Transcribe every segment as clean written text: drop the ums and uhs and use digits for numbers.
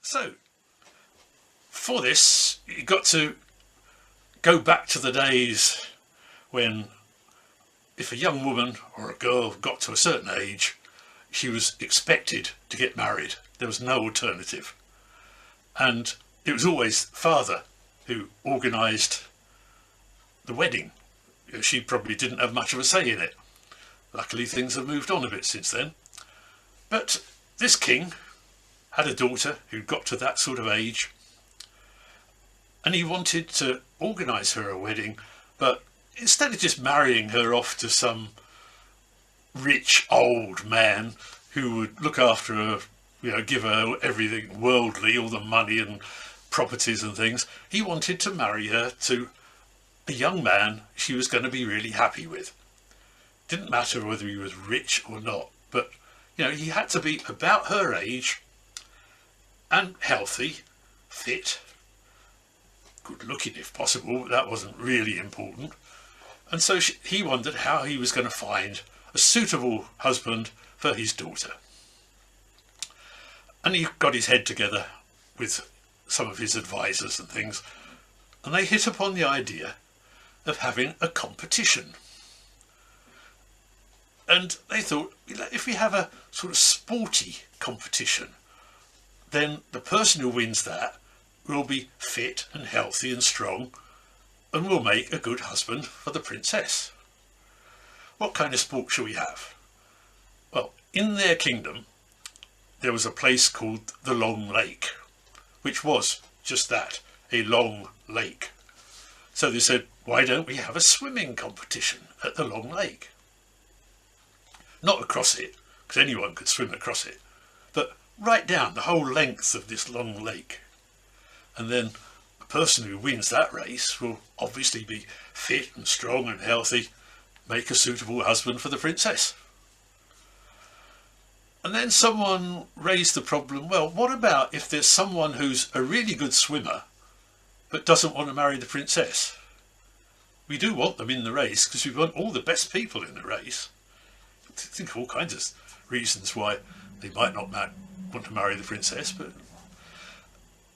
So for this, you got to go back to the days when if a young woman or a girl got to a certain age, she was expected to get married. There was no alternative. And it was always father who organised the wedding. She probably didn't have much of a say in it. Luckily things have moved on a bit since then. But this king had a daughter who got to that sort of age, and he wanted to organise her a wedding, but instead of just marrying her off to some rich old man who would look after her, give her everything worldly, all the money and properties and things, he wanted to marry her to a young man she was going to be really happy with. Didn't matter whether he was rich or not, but he had to be about her age and healthy, fit, good looking if possible, but that wasn't really important. And so he wondered how he was going to find a suitable husband for his daughter. And he got his head together with some of his advisors and things, and they hit upon the idea of having a competition. And they thought, if we have a sort of sporty competition, then the person who wins that will be fit and healthy and strong and will make a good husband for the princess. What kind of sport shall we have? Well, in their kingdom there was a place called the Long Lake, which was just that, a long lake. So they said, why don't we have a swimming competition at the Long Lake? Not across it, because anyone could swim across it, but right down the whole length of this long lake. And then the person who wins that race will obviously be fit and strong and healthy, make a suitable husband for the princess. And then someone raised the problem, well, what about if there's someone who's a really good swimmer but doesn't want to marry the princess? We do want them in the race because we want all the best people in the race. Think of all kinds of reasons why they might not want to marry the princess, but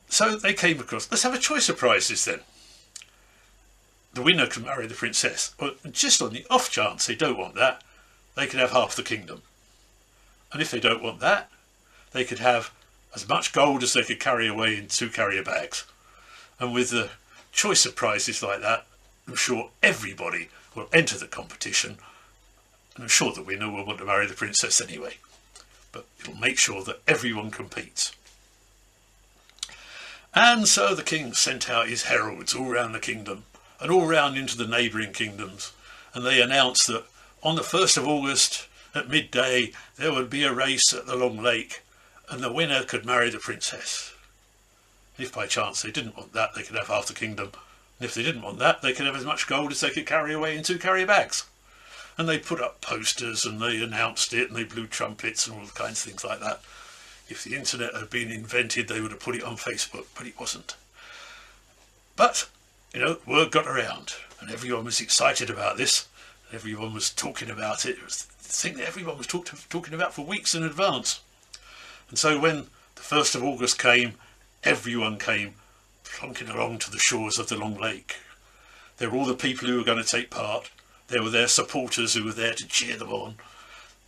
so they came across, let's have a choice of prizes then. The winner can marry the princess, or just on the off chance they don't want that, they could have half the kingdom. And if they don't want that, they could have as much gold as they could carry away in 2 carrier bags. And with the choice of prizes like that, I'm sure everybody will enter the competition, and I'm sure the winner will want to marry the princess anyway. But it'll make sure that everyone competes. And so the king sent out his heralds all round the kingdom and all round into the neighbouring kingdoms, and they announced that on the 1st of August at midday there would be a race at the Long Lake and the winner could marry the princess. If by chance they didn't want that, they could have half the kingdom, and if they didn't want that, they could have as much gold as they could carry away in 2 carrier bags. And they put up posters and they announced it and they blew trumpets and all kinds of things like that. If the internet had been invented, they would have put it on Facebook, but it wasn't. But, word got around and everyone was excited about this. Everyone was talking about it. It was the thing that everyone was talking about for weeks in advance. And so when the 1st of August came, everyone came plonking along to the shores of the Long Lake. There were all the people who were going to take part. There were their supporters who were there to cheer them on.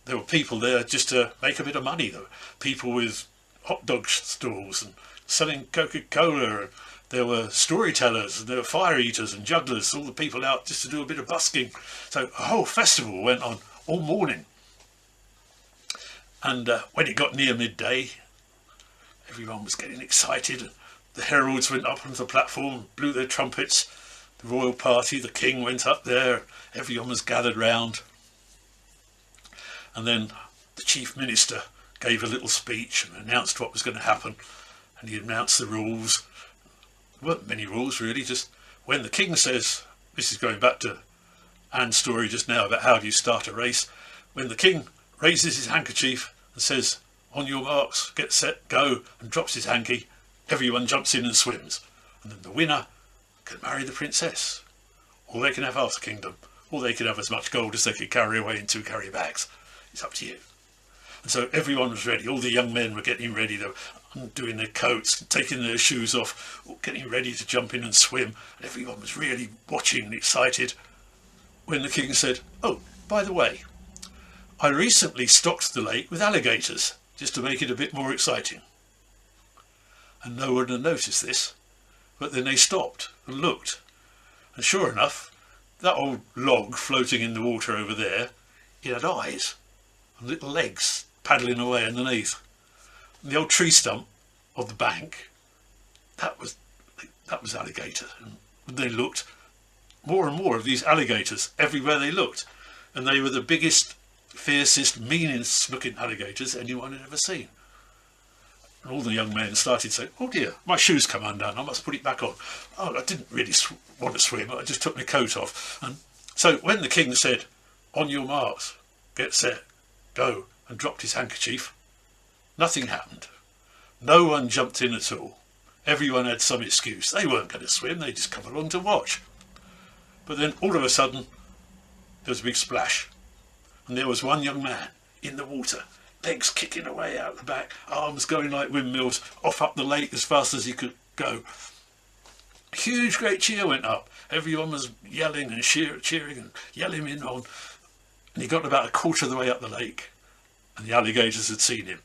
There were people there just to make a bit of money. There were people with hot dog stalls and selling Coca-Cola. There were storytellers and there were fire eaters and jugglers, all the people out just to do a bit of busking. So a whole festival went on all morning. And when it got near midday, everyone was getting excited. The heralds went up onto the platform, blew their trumpets. The royal party, the king went up there. Everyone was gathered round. And then the chief minister gave a little speech and announced what was going to happen. And he announced the rules. There weren't many rules really, just when the king says, this is going back to Anne's story just now about how do you start a race. When the king raises his handkerchief and says, on your marks, get set, go, and drops his hanky, everyone jumps in and swims. And then the winner can marry the princess. Or they can have half the kingdom. Or they can have as much gold as they could carry away in 2 carrier bags. It's up to you. And so everyone was ready. All the young men were getting ready. They were undoing their coats, taking their shoes off, getting ready to jump in and swim. And everyone was really watching and excited when the king said, "Oh, by the way, I recently stocked the lake with alligators, just to make it a bit more exciting." And no one had noticed this, but then they stopped and looked. And sure enough, that old log floating in the water over there, it had eyes and little legs paddling away underneath. And the old tree stump of the bank, that was alligator. And they looked, more and more of these alligators everywhere they looked. And they were the biggest, fiercest, meanest looking alligators anyone had ever seen. And all the young men started saying, "Oh dear, my shoes come undone, I must put it back on. Oh, I didn't really want to swim, I just took my coat off." And so when the king said, "On your marks, get set, go," and dropped his handkerchief, nothing happened. No one jumped in at all. Everyone had some excuse. They weren't going to swim, they just come along to watch. But then all of a sudden, there was a big splash. And there was one young man in the water, legs kicking away out the back, arms going like windmills, off up the lake as fast as he could go. A huge great cheer went up. Everyone was yelling and cheering and yelling him on. And he got about a quarter of the way up the lake, and the alligators had seen him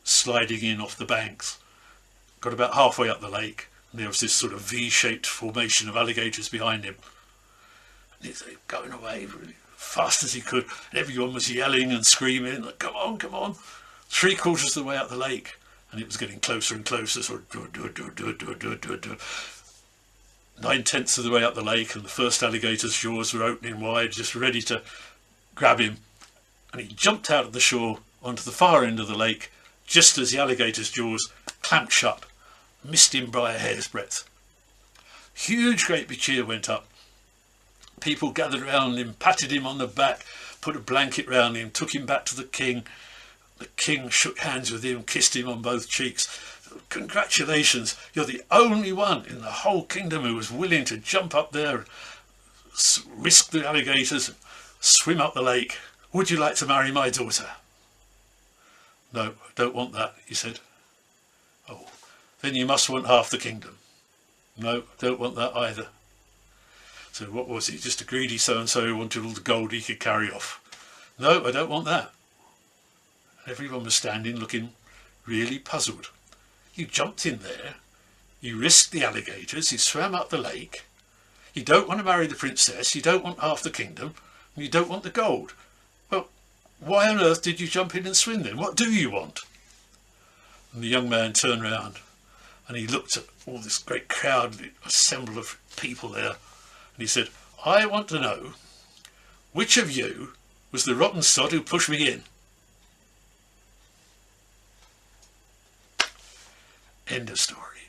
sliding in off the banks. Got about halfway up the lake, and there was this sort of V-shaped formation of alligators behind him. And he was going away really fast as he could. And everyone was yelling and screaming, like, "Come on, come on." 3/4 of the way up the lake, and it was getting closer and closer, sort of 9/10 of the way up the lake, and the first alligator's jaws were opening wide, just ready to grab him. And he jumped out of the shore onto the far end of the lake, just as the alligator's jaws clamped shut, missed him by a hair's breadth. Huge great big cheer went up. People gathered round him, patted him on the back, put a blanket round him, took him back to the king. The king shook hands with him, kissed him on both cheeks. "Congratulations, you're the only one in the whole kingdom who was willing to jump up there, risk the alligators, swim up the lake. Would you like to marry my daughter?" "No, I don't want that," he said. "Oh, then you must want half the kingdom." "No, I don't want that either." So what was he, just a greedy so-and-so who wanted all the gold he could carry off? "No, I don't want that." Everyone was standing looking really puzzled. You jumped in there, you risked the alligators, you swam up the lake, you don't want to marry the princess, you don't want half the kingdom, and you don't want the gold. Well, why on earth did you jump in and swim then? What do you want? And the young man turned round and he looked at all this great crowd assembled of people there, and he said, "I want to know which of you was the rotten sod who pushed me in." End of story.